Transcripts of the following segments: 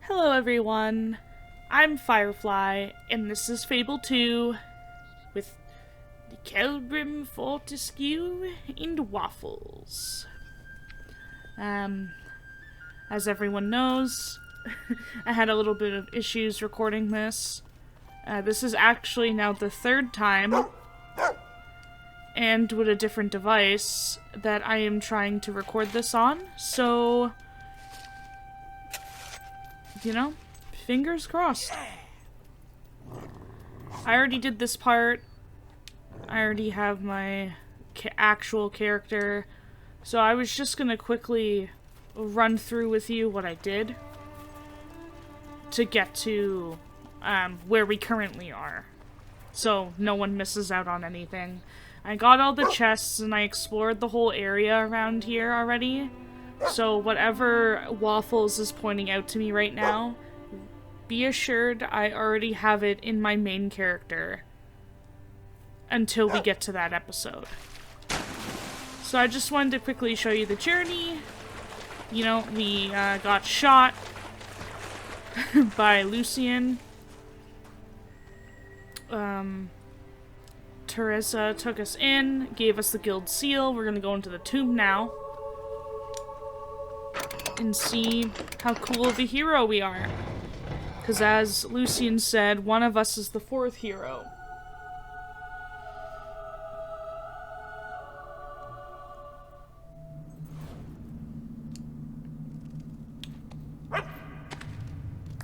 Hello everyone, I'm Firefly, and this is Fable 2 with the Kelbrim Fortescue and Waffles. As everyone knows, I had a little bit of issues recording this. This is actually now the third time, and with a different device, that I am trying to record this on, so... you know, fingers crossed. I already did this part. I already have my actual character. So I was just gonna quickly run through with you what I did to get to where we currently are. So no one misses out on anything. I got all the chests and I explored the whole area around here already. So whatever Waffles is pointing out to me right now, be assured I already have it in my main character until we get to that episode. So I just wanted to quickly show you the journey. You know, we got shot by Lucian. Teresa took us in, gave us the guild seal. We're gonna go into the tomb now and see how cool of a hero we are. Because as Lucian said, one of us is the fourth hero.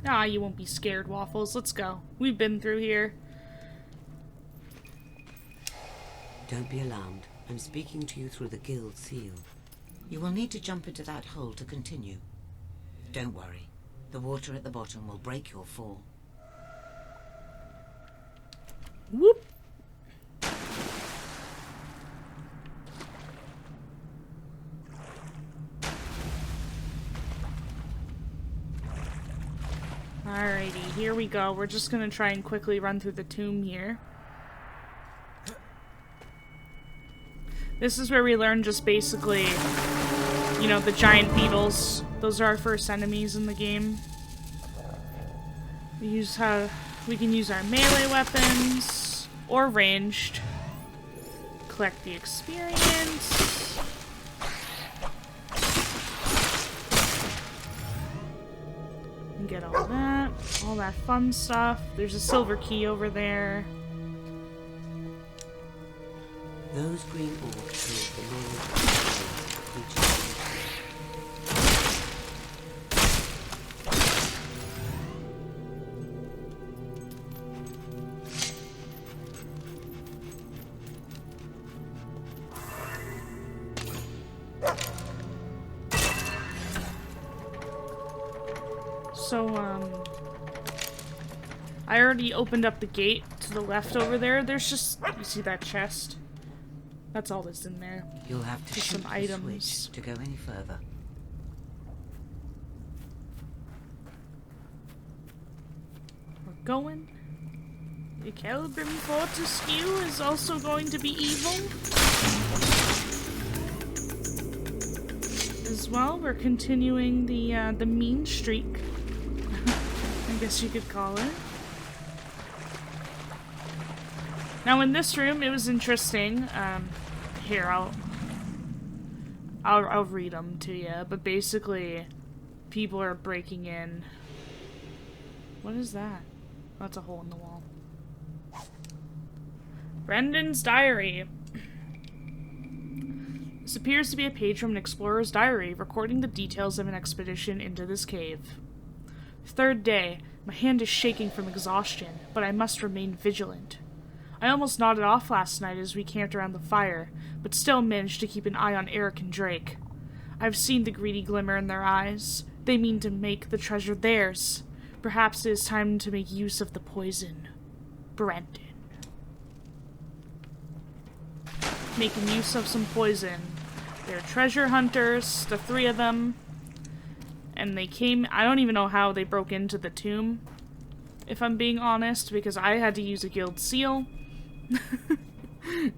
Ah, you won't be scared, Waffles. Let's go. We've been through here. Don't be alarmed. I'm speaking to you through the guild seal. You will need to jump into that hole to continue. Don't worry. The water at the bottom will break your fall. Whoop! Alrighty, here we go. We're just gonna try and quickly run through the tomb here. This is where we learn just basically, you know, the giant beetles. Those are our first enemies in the game. We can use our melee weapons or ranged. Collect the experience. And get all that fun stuff. There's a silver key over there. Those green orbs hold the knowledge of creatures. So, I already opened up the gate to the left over there. There's just, you see that chest? That's all that's in there. You'll have to just shoot some the items switch to go any further. We're going. The Kelbrim Fortescue is also going to be evil. As well, we're continuing the mean streak. I guess you could call it. Now in this room, it was interesting. Here, I'll read them to you. But basically, people are breaking in. What is that? Oh, that's a hole in the wall. Brendan's diary. This appears to be a page from an explorer's diary, recording the details of an expedition into this cave. Third day. My hand is shaking from exhaustion, but I must remain vigilant. I almost nodded off last night as we camped around the fire, but still managed to keep an eye on Eric and Drake. I've seen the greedy glimmer in their eyes. They mean to make the treasure theirs. Perhaps it is time to make use of the poison. Brendan. Making use of some poison. They're treasure hunters, the three of them. And they came, I don't even know how they broke into the tomb, if I'm being honest, because I had to use a guild seal.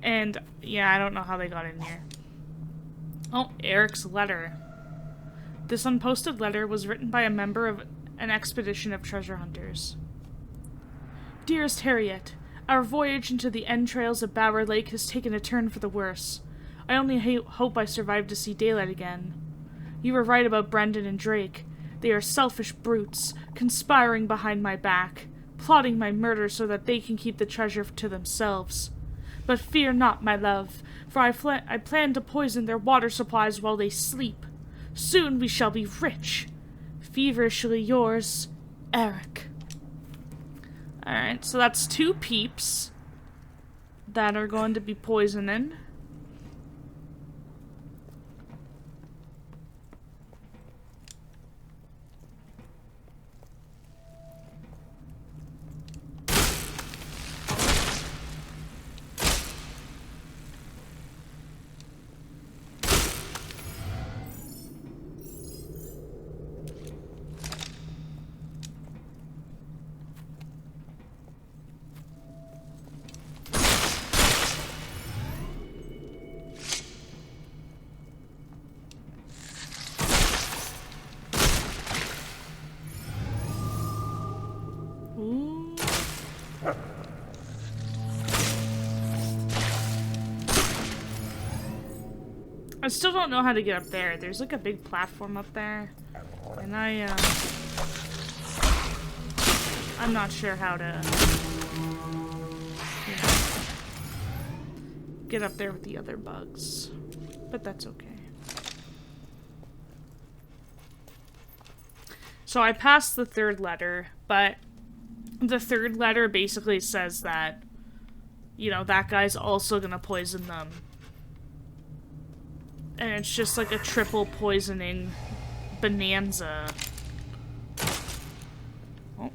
And, yeah, I don't know how they got in here. Oh, Eric's letter. This unposted letter was written by a member of an expedition of treasure hunters. Dearest Harriet, our voyage into the entrails of Bower Lake has taken a turn for the worse. I only hope I survive to see daylight again. You were right about Brendan and Drake. They are selfish brutes, conspiring behind my back, plotting my murder so that they can keep the treasure to themselves. But fear not, my love, for I plan to poison their water supplies while they sleep. Soon we shall be rich. Feverishly yours, Eric. Alright, so that's 2 peeps that are going to be poisoning. I still don't know how to get up there. There's like a big platform up there. And I'm not sure how to, you know, get up there with the other bugs. But that's okay. So I passed the 3rd letter, but the 3rd letter basically says that, you know, that guy's also gonna poison them. And it's just like a triple poisoning bonanza. Oh.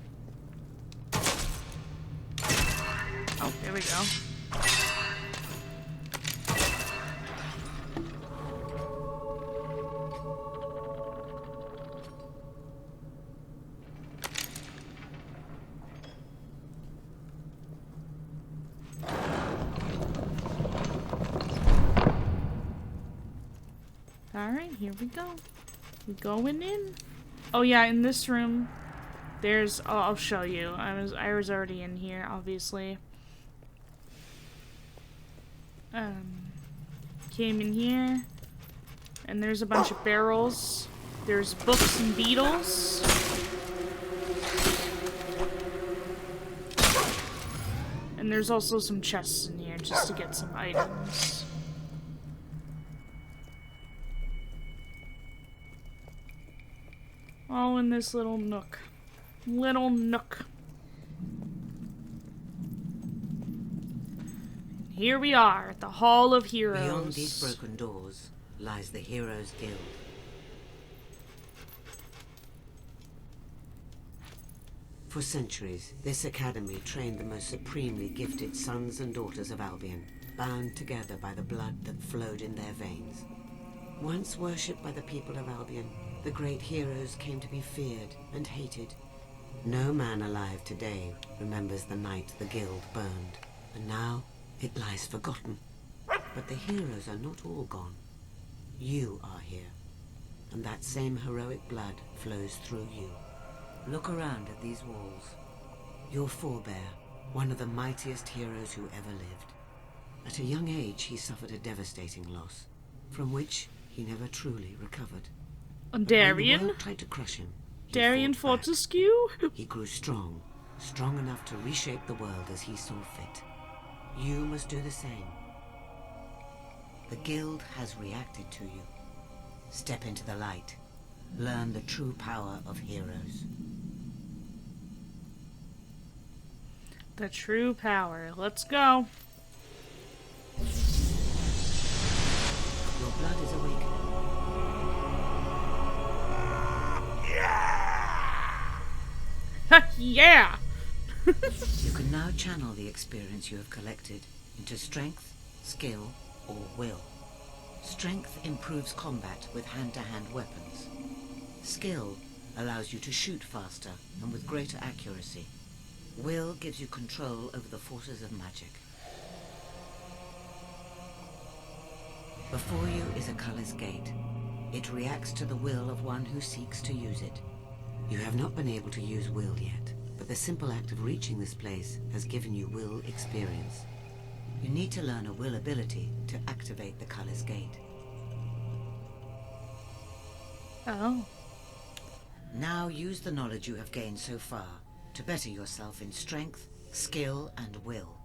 Oh, there we go. Alright, here we go. We're going in. Oh yeah, in this room, there's... Oh, I'll show you. I was already in here, obviously. Came in here. And there's a bunch of barrels. There's books and beetles. And there's also some chests in here just to get some items. All in this little nook. Little nook. Here we are at the Hall of Heroes. Beyond these broken doors lies the Heroes Guild. For centuries, this academy trained the most supremely gifted sons and daughters of Albion, bound together by the blood that flowed in their veins. Once worshipped by the people of Albion, the great heroes came to be feared and hated. No man alive today remembers the night the guild burned, and now it lies forgotten. But the heroes are not all gone. You are here, and that same heroic blood flows through you. Look around at these walls. Your forebear, one of the mightiest heroes who ever lived. At a young age, he suffered a devastating loss, from which he never truly recovered. Darian? Tried to crush him. Darian Fortescue? He grew strong enough to reshape the world as he saw fit. You must do the same. The guild has reacted to you. Step into the light. Learn the true power of heroes. The true power. Let's go. Your blood is awakening. Yeah! You can now channel the experience you have collected into strength, skill, or will. Strength improves combat with hand-to-hand weapons. Skill allows you to shoot faster and with greater accuracy. Will gives you control over the forces of magic. Before you is a colorless gate. It reacts to the will of one who seeks to use it. You have not been able to use will yet, but the simple act of reaching this place has given you will experience. You need to learn a will ability to activate the Color's Gate. Oh. Now use the knowledge you have gained so far to better yourself in strength, skill, and will.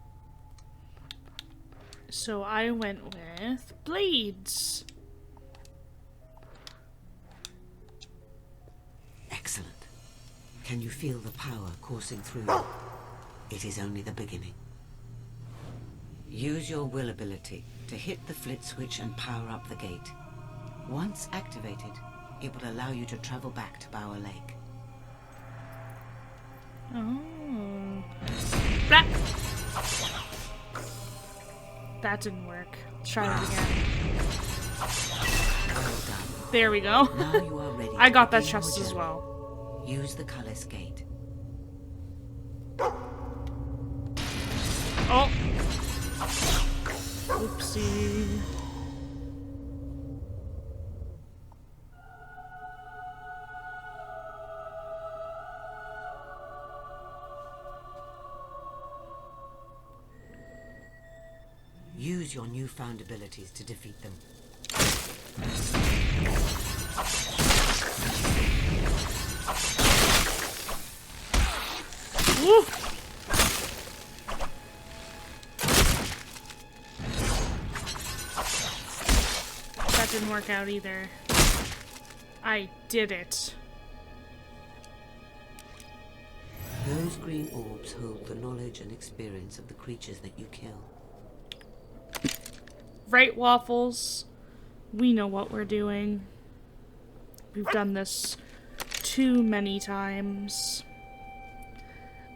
So I went with blades. Excellent. Can you feel the power coursing through you? It is only the beginning. Use your will ability to hit the flit switch and power up the gate. Once activated, it will allow you to travel back to Bower Lake. Oh. That didn't work. Let's try that again. Well done. There we go. Now you are ready. I got that begin your chest as journey. well. Use the Color's Gate. Oh. Oopsie. Use your newfound abilities to defeat them. Woo. That didn't work out either. I did it. Those green orbs hold the knowledge and experience of the creatures that you kill. Right, Waffles? We know what we're doing. We've done this too many times.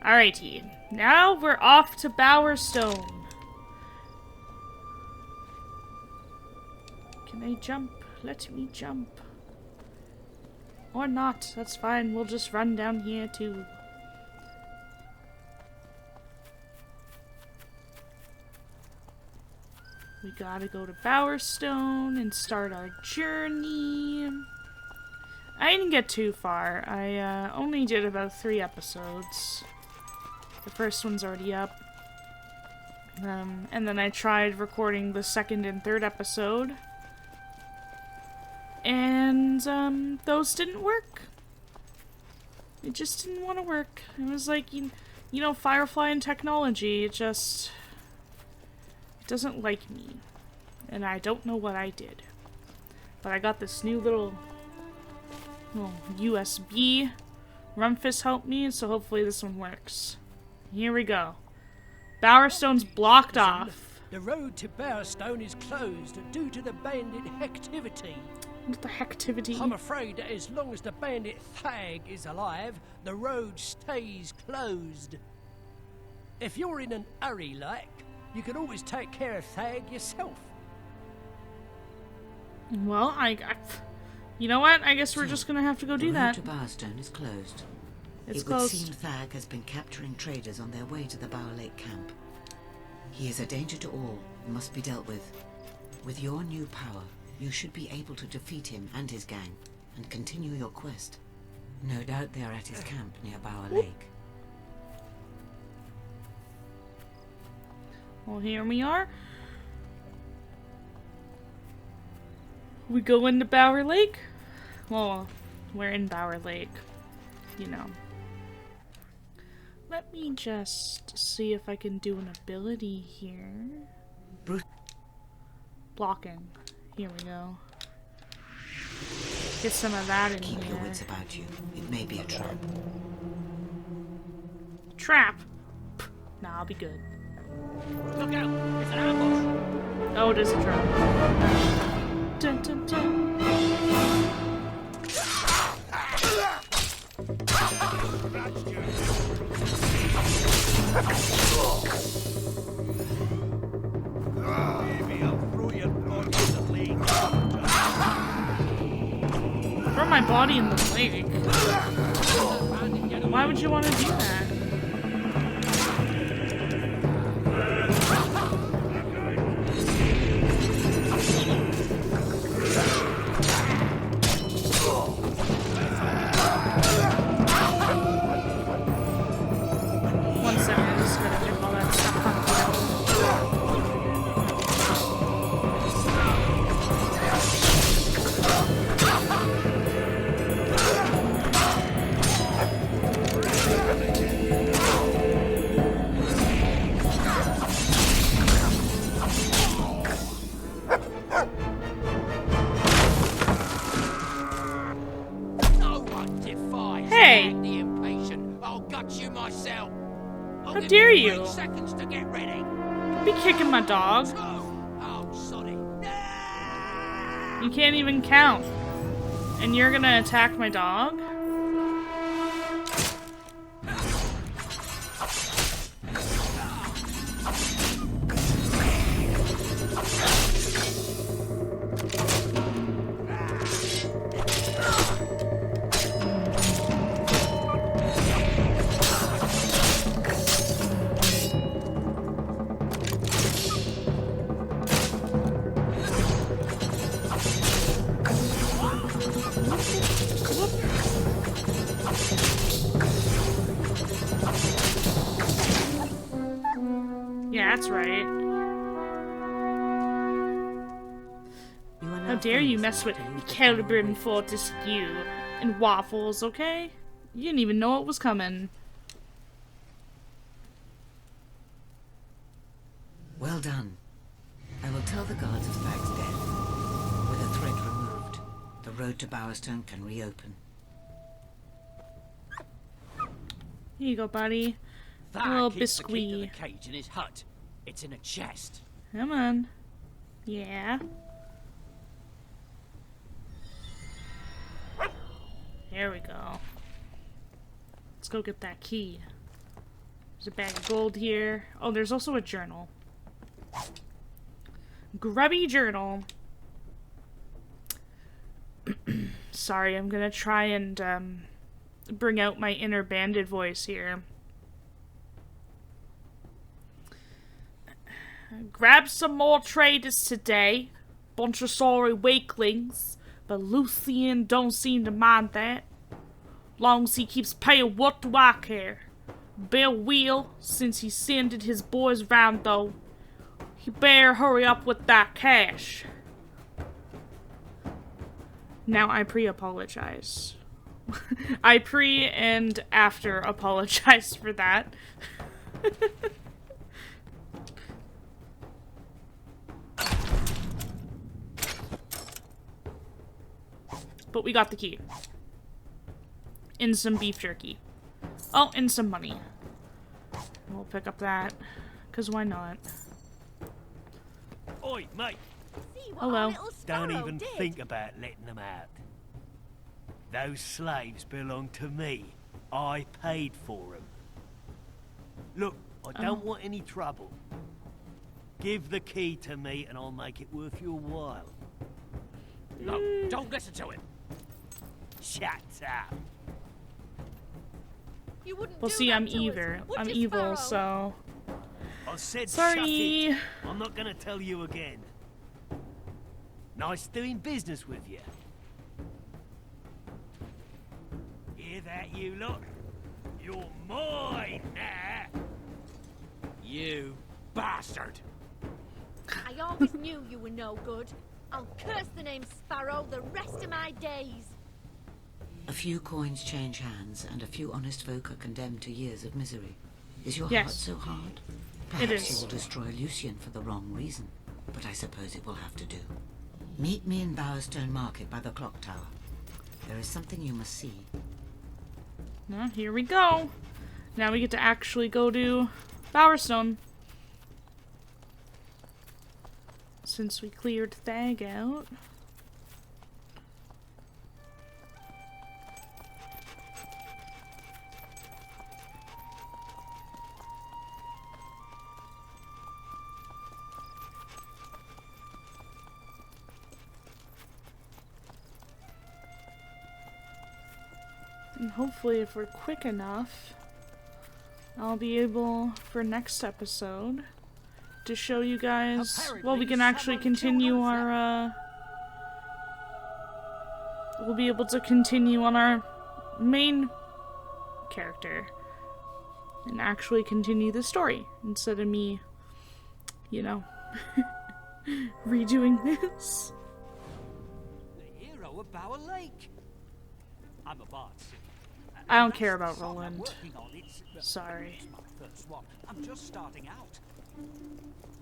Alrighty. Now we're off to Bowerstone. Can I jump? Let me jump. Or not. That's fine. We'll just run down here too. We gotta go to Bowerstone and start our journey. I didn't get too far. I only did about 3 episodes. The first one's already up. And then I tried recording the 2nd and 3rd episode. And those didn't work. It just didn't want to work. It was like, you know, Firefly and technology, it doesn't like me. And I don't know what I did. But I got this new little USB. Rumfus helped me, so hopefully this one works. Here we go. Bowerstone's blocked off. The road to Bowerstone is closed due to the bandit activity. What the hecktivity? I'm afraid that as long as the bandit Thag is alive, the road stays closed. If you're in an hurry, like, you can always take care of Thag yourself. Well, you know what? I guess we're just gonna have to go do that. The road to Bowerstone is closed. It's It closed. would seem Thag has been capturing traders on their way to the Bower Lake camp. He is a danger to all and must be dealt with. With your new power, you should be able to defeat him and his gang and continue your quest. No doubt they are at his camp near Bower Lake. Well, here we are. We go into Bower Lake. Well, we're in Bower Lake. You know. Let me just see if I can do an ability here. Blocking. Here we go. Get some of that in Keep here. your wits about you. It may be a trap. Trap! Nah, I'll be good. Look out! It's an ambush! Oh, it is a trap. Dun, dun, dun. Throw my body in the lake. Why would you want to do that? myself. I'll How give dare you you? 3 seconds to get ready. Don't be kicking my dog. Oh, sorry. You can't even count. And you're gonna attack my dog? Yeah, that's right. How dare you mess with Kelbrim Fortescue and Waffles, okay? You didn't even know it was coming. Well done. I will tell the guards of Thag's death. With a thread removed, the road to Bowerstone can reopen. Here you go, buddy. Thag A little keeps the key to the biscuit. cage in his hut. It's in a chest. Come on. Yeah. There we go. Let's go get that key. There's a bag of gold here. Oh, there's also a journal. Grubby journal. Sorry, I'm gonna try and bring out my inner bandit voice here. Grab some more traders today. Bunch of sorry weaklings. But Lucian don't seem to mind that. Long as he keeps paying, what do I care? Bill will, since he's sending his boys round though. He better hurry up with that cash. Now I pre-apologize. I pre and after apologize for that. But we got the key. And some beef jerky. Oh, and some money. We'll pick up that. Because why not? Oi, mate. Hello. Don't even think about letting them out. Those slaves belong to me. I paid for them. Look, I don't want any trouble. Give the key to me and I'll make it worth your while. No, don't listen to him. Shut up. You wouldn't Well, do see, that I'm to us, evil. would I'm you, evil, Sparrow? so... I said Sorry. shut it. I'm not gonna tell you again. Nice doing business with you. Hear that, you lot? You're mine now. You bastard. I always knew you were no good. I'll curse the name Sparrow the rest of my days. A few coins change hands, and a few honest folk are condemned to years of misery. Is your Yes. heart so hard? It Perhaps is. you will destroy Lucian for the wrong reason, but I suppose it will have to do. Meet me in Bowerstone Market by the clock tower. There is something you must see. Well, here we go. Now we get to actually go to Bowerstone. Since we cleared Thag out. And hopefully if we're quick enough, I'll be able, for next episode, to show you guys, well, we can actually continue our, we'll be able to continue on our main character and actually continue the story instead of me, you know, redoing this. The hero of Bower Lake. I'm a bard. I don't care about Song I'm Roland. working on, it's Sorry. my first one. I'm just starting out.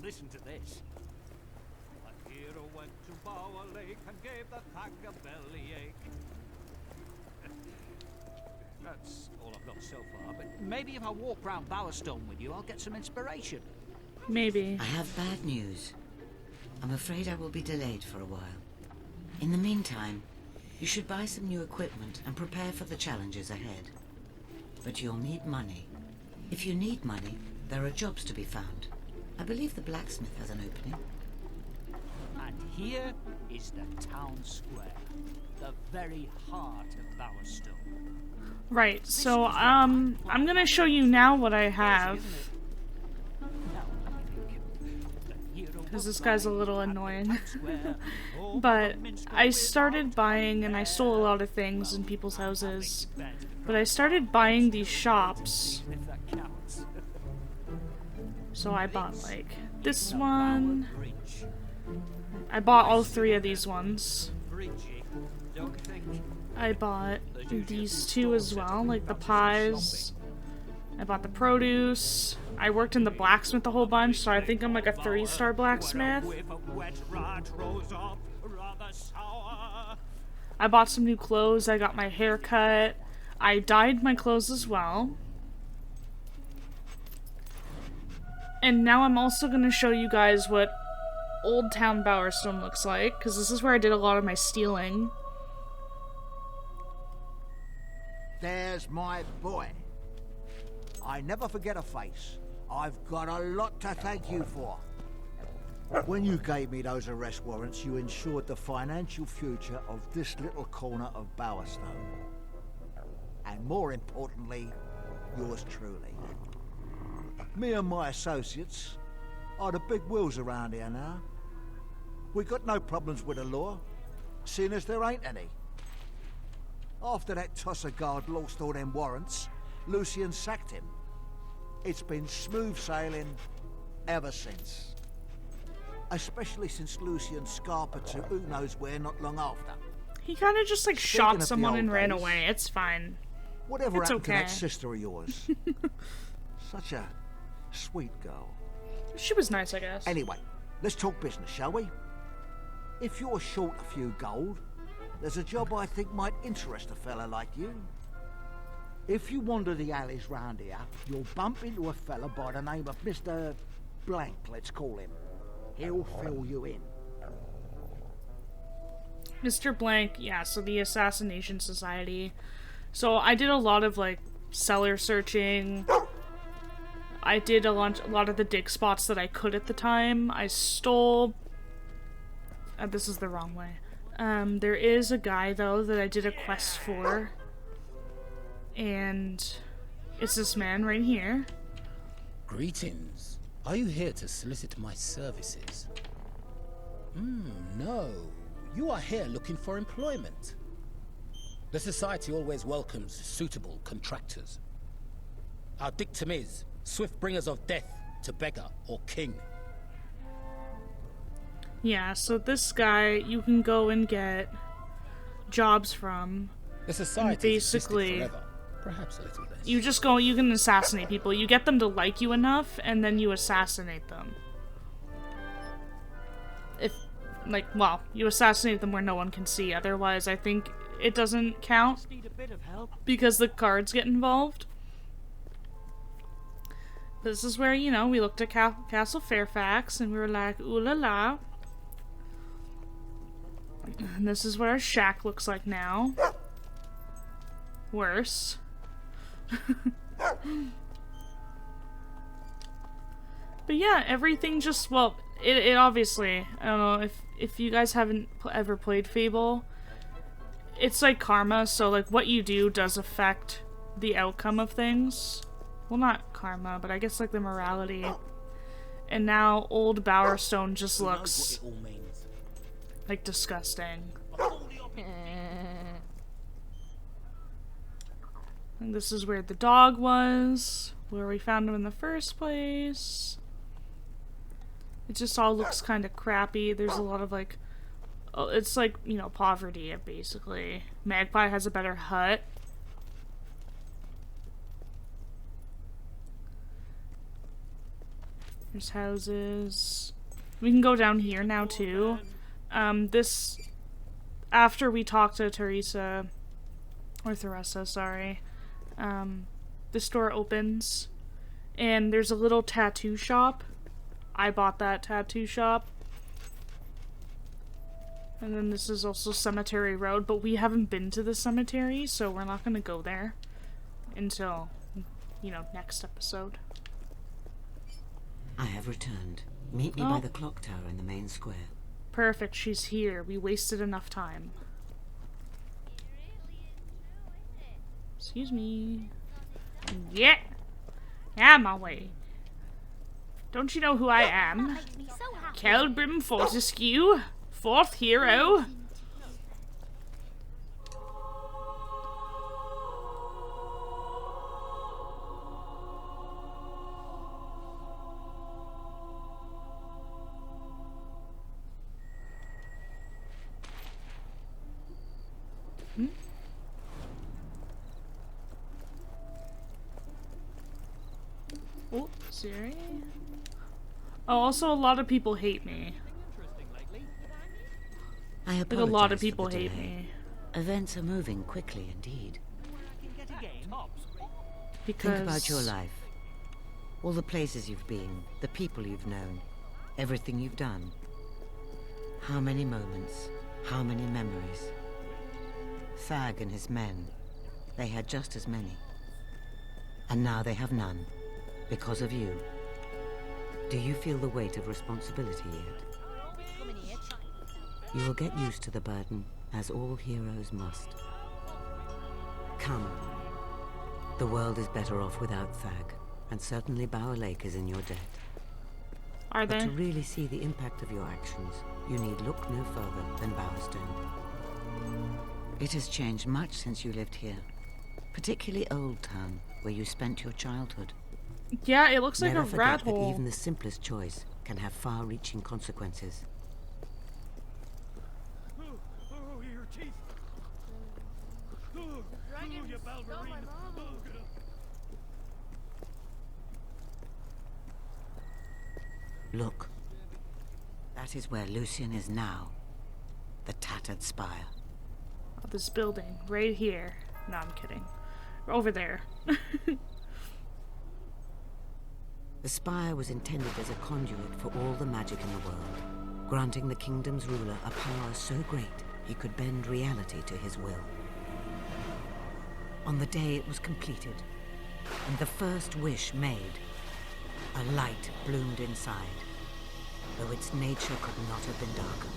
Listen to this. A hero went to Bower Lake and gave the Thag a bellyache. That's all I've got so far, but maybe if I walk round Bowerstone with you, I'll get some inspiration. Maybe. I have bad news. I'm afraid I will be delayed for a while. In the meantime, you should buy some new equipment and prepare for the challenges ahead. But you'll need money. If you need money, there are jobs to be found. I believe the blacksmith has an opening. And here is the town square, the very heart of Bowerstone. Right, so, I'm gonna show you now what I have. Because this guy's a little annoying. But I started buying, and I stole a lot of things in people's houses. But I started buying these shops. So I bought, like, this one. I bought all 3 of these ones. I bought these 2 as well, like the pies. I bought the produce. I worked in the blacksmith a whole bunch, so I think I'm like a 3-star blacksmith. I bought some new clothes. I got my hair cut. I dyed my clothes as well. And now I'm also going to show you guys what Old Town Bowerstone looks like, because this is where I did a lot of my stealing. There's my boy. I never forget a face. I've got a lot to thank you for. When you gave me those arrest warrants, you ensured the financial future of this little corner of Bowerstone. And more importantly, yours truly. Me and my associates are the big wheels around here now. We got no problems with the law, seeing as there ain't any. After that tosser guard lost all them warrants, Lucian sacked him. It's been smooth sailing ever since. Especially since Lucian scarpered to who knows where not long after. He kind of just like Speaking shot of the someone old and ran days, away. It's fine. Whatever It's happened to that okay. sister of yours? Such a sweet girl. She was nice, I guess. Anyway, let's talk business, shall we? If you're short a few gold, there's a job I think might interest a fella like you. If you wander the alleys round here, you'll bump into a fella by the name of Mr. Blank, let's call him. He'll fill you in. Mr. Blank, yeah, so the Assassination Society. So I did a lot of, like, cellar searching. I did a lot of the dig spots that I could at the time. I stole... this is the wrong way. There is a guy, though, that I did a quest for. And it's this man right here. Greetings. Are you here to solicit my services? No. You are here looking for employment. The society always welcomes suitable contractors. Our dictum is, swift bringers of death to beggar or king. Yeah, so this guy you can go and get jobs from. The society basically existed forever. Perhaps a little less. You just go, you can assassinate people. You get them to like you enough, and then you assassinate them. If, like, well, you assassinate them where no one can see. Otherwise, I think it doesn't count Need a bit of help. because the cards get involved. This is where, you know, we looked at Castle Fairfax, and we were like, ooh la la. And this is what our shack looks like now. Worse. But yeah, everything just, well, it obviously, I don't know, if you guys haven't ever played Fable, it's like karma, so like what you do does affect the outcome of things. Well, not karma, but I guess like the morality. And now old Bowerstone just looks What it all means. like disgusting. And this is where the dog was, where we found him in the first place. It just all looks kind of crappy. There's a lot of like, oh, it's like, you know, poverty basically. Magpie has a better hut. There's houses. We can go down here now too. This, after we talked to Teresa, or Theresa, sorry, this door opens, and there's a little tattoo shop. I bought that tattoo shop. And then this is also Cemetery Road, but we haven't been to the cemetery, so we're not gonna go there until, you know, next episode. I have returned. Meet me by the clock tower in the main square. Perfect, she's here. We wasted enough time. Excuse me. Yeah! Yeah, I'm my way. Don't you know who I am? Kelbrim Fortescue, 4th hero. Oh, Siri. Oh, also a lot of people hate me. I Like apologize a lot of for the people hate delay. me. Events are moving quickly indeed. Because Think about your life. All the places you've been, the people you've known, everything you've done. How many moments, how many memories. Thag and his men, they had just as many. And now they have none, because of you. Do you feel the weight of responsibility yet? You will get used to the burden, as all heroes must. Come. The world is better off without Thag, and certainly Bower Lake is in your debt. Are But they? to really see the impact of your actions, you need look no further than Bowerstone. It has changed much since you lived here, particularly Old Town, where you spent your childhood. Yeah, it looks like Never a forget rat that hole. even the simplest choice can have far-reaching consequences. Oh, your teeth. Oh, you ballerina. Look. That is where Lucian is now. The tattered spire. Oh, this building, right here. No, I'm kidding. Over there. The spire was intended as a conduit for all the magic in the world, granting the kingdom's ruler a power so great he could bend reality to his will. On the day it was completed, and the first wish made, a light bloomed inside, though its nature could not have been darker.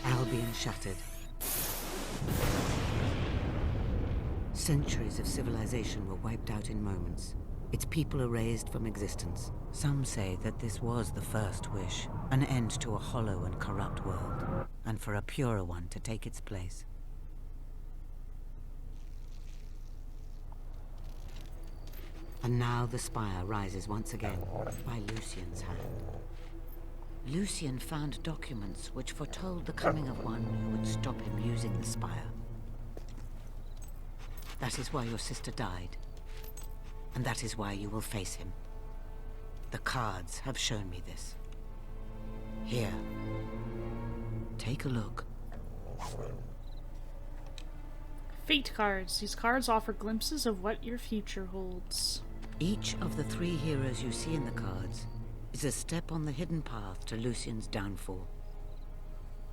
Albion shattered. Centuries of civilization were wiped out in moments, its people erased from existence. Some say that this was the first wish, an end to a hollow and corrupt world, and for a purer one to take its place. And now the spire rises once again, by Lucian's hand. Lucian found documents which foretold the coming of one who would stop him using the spire. That is why your sister died. And that is why you will face him. The cards have shown me this. Here. Take a look. Fate cards. These cards offer glimpses of what your future holds. Each of the 3 heroes you see in the cards is a step on the hidden path to Lucian's downfall.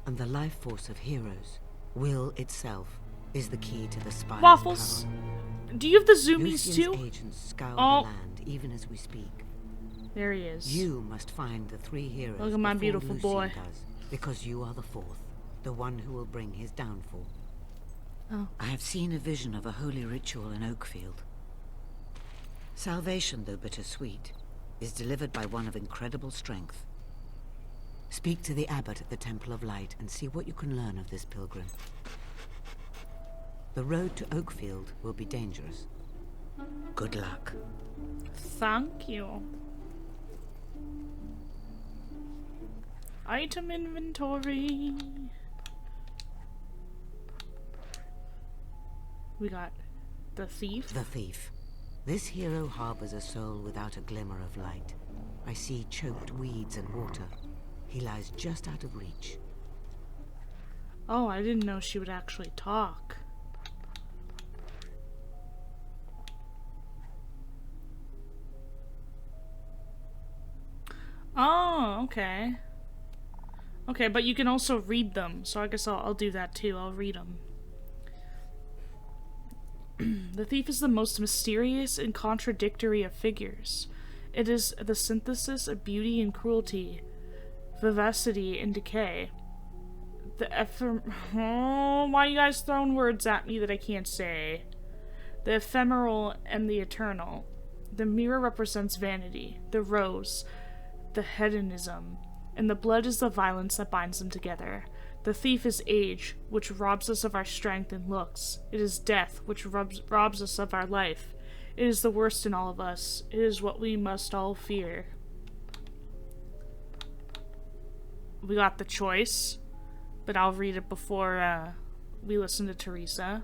And the life force of heroes, will itself, is the key to the spire's Waffles! power. Do you have the zoomies Lucian's too? agents scour Oh. the land even as we speak. There he is. You must find the 3 heroes Look at my before beautiful Lucian boy. does, because you are the 4th, the one who will bring his downfall. Oh. I have seen a vision of a holy ritual in Oakfield. Salvation, though bittersweet, is delivered by one of incredible strength. Speak to the abbot at the Temple of Light and see what you can learn of this pilgrim. The road to Oakfield will be dangerous. Good luck. Thank you. Item inventory. We got the thief. The thief. This hero harbors a soul without a glimmer of light. I see choked weeds and water. He lies just out of reach. Oh, I didn't know she would actually talk. okay. Okay, but you can also read them, so I guess I'll do that too. I'll read them. The thief is the most mysterious and contradictory of figures. It is the synthesis of beauty and cruelty, vivacity and decay. Oh, why are you guys throwing words at me that I can't say? The ephemeral and the eternal. The mirror represents vanity, the rose, the hedonism, and the blood is the violence that binds them together. The thief is age, which robs us of our strength and looks. It is death, which robs us of our life. It is the worst in all of us. It is what we must all fear. We got the choice, but I'll read it before we listen to Teresa.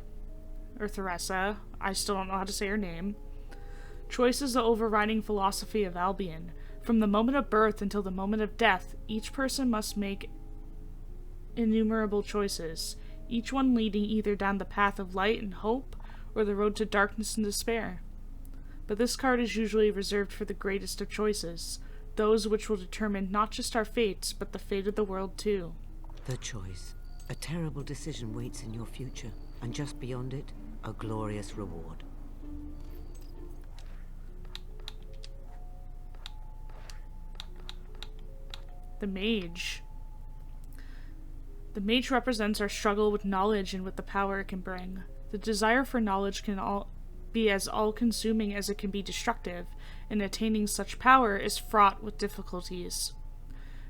Or Theresa. I still don't know how to say her name. Choice is the overriding philosophy of Albion. From the moment of birth until the moment of death, each person must make innumerable choices, each one leading either down the path of light and hope, or the road to darkness and despair. But this card is usually reserved for the greatest of choices, those which will determine not just our fates, but the fate of the world too. The choice. A terrible decision waits in your future, and just beyond it, a glorious reward. The Mage. The Mage represents our struggle with knowledge and with the power it can bring. The desire for knowledge can be as all-consuming as it can be destructive, and attaining such power is fraught with difficulties.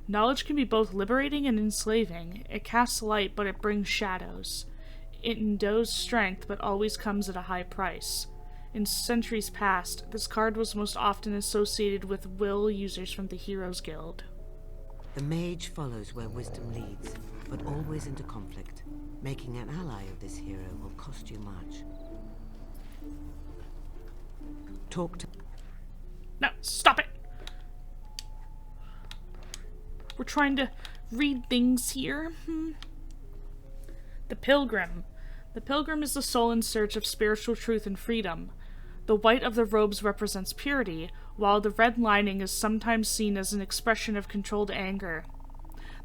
Knowledge can be both liberating and enslaving. It casts light, but it brings shadows. It endows strength, but always comes at a high price. In centuries past, this card was most often associated with will users from the Heroes Guild. The mage follows where wisdom leads, but always into conflict. Making an ally of this hero will cost you much. Talk to... No, stop it! We're trying to read things here. The Pilgrim. The Pilgrim is the soul in search of spiritual truth and freedom. The white of the robes represents purity, while the red lining is sometimes seen as an expression of controlled anger.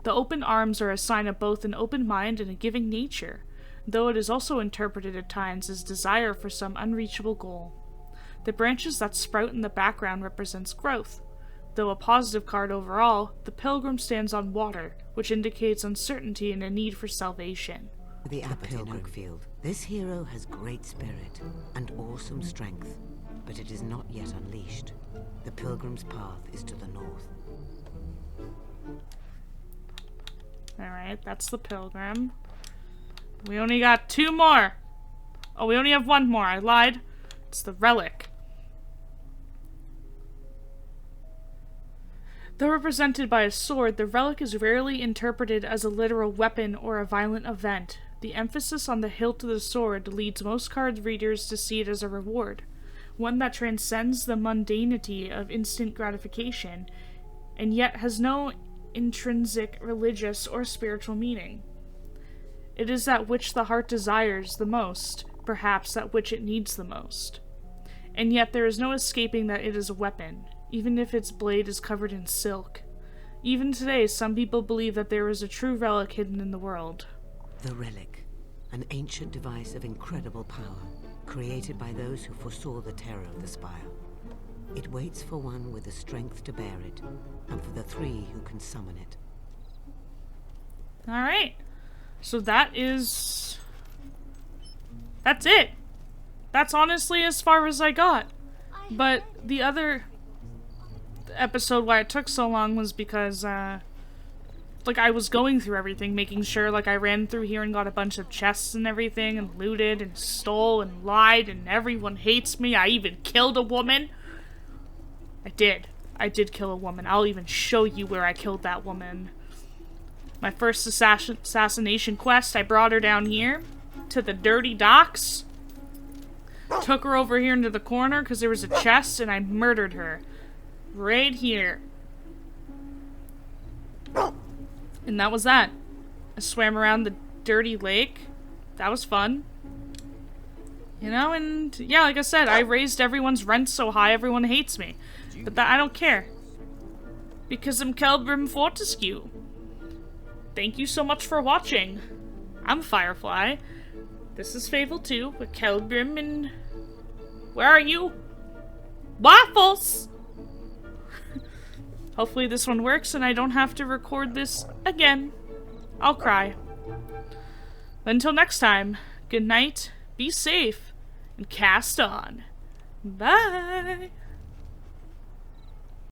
The open arms are a sign of both an open mind and a giving nature, though it is also interpreted at times as desire for some unreachable goal. The branches that sprout in the background represents growth. Though a positive card overall, the Pilgrim stands on water, which indicates uncertainty and a need for salvation. The abbot in Oakfield. This hero has great spirit and awesome strength, but it is not yet unleashed. The Pilgrim's path is to the north. Alright, that's the Pilgrim. We only got 2 more! Oh, we only have 1 more, I lied. It's the Relic. Though represented by a sword, the relic is rarely interpreted as a literal weapon or a violent event. The emphasis on the hilt of the sword leads most card readers to see it as a reward, one that transcends the mundanity of instant gratification, and yet has no intrinsic religious or spiritual meaning. It is that which the heart desires the most, perhaps that which it needs the most. And yet there is no escaping that it is a weapon, even if its blade is covered in silk. Even today, some people believe that there is a true relic hidden in the world. The Relic, an ancient device of incredible power, created by those who foresaw the terror of the Spire. It waits for one with the strength to bear it, and for the 3 who can summon it. Alright. So that's it. That's honestly as far as I got. But the other episode why it took so long was because like I was going through everything, making sure like I ran through here and got a bunch of chests and everything and looted and stole and lied and everyone hates me. I even killed a woman. I did kill a woman. I'll even show you where I killed that woman. My first assassination quest, I brought her down here to the dirty docks. Took her over here into the corner because there was a chest and I murdered her. Right here. And that was that. I swam around the dirty lake. That was fun. You know, and yeah, like I said, I raised everyone's rent so high everyone hates me. But that I don't care. because I'm Kelbrim Fortescue. Thank you so much for watching. I'm Firefly. This is Fable 2 with Kelbrim and... Where are you? Waffles! Hopefully this one works and I don't have to record this again. I'll cry. Until next time, good night, be safe, and cast on. Bye!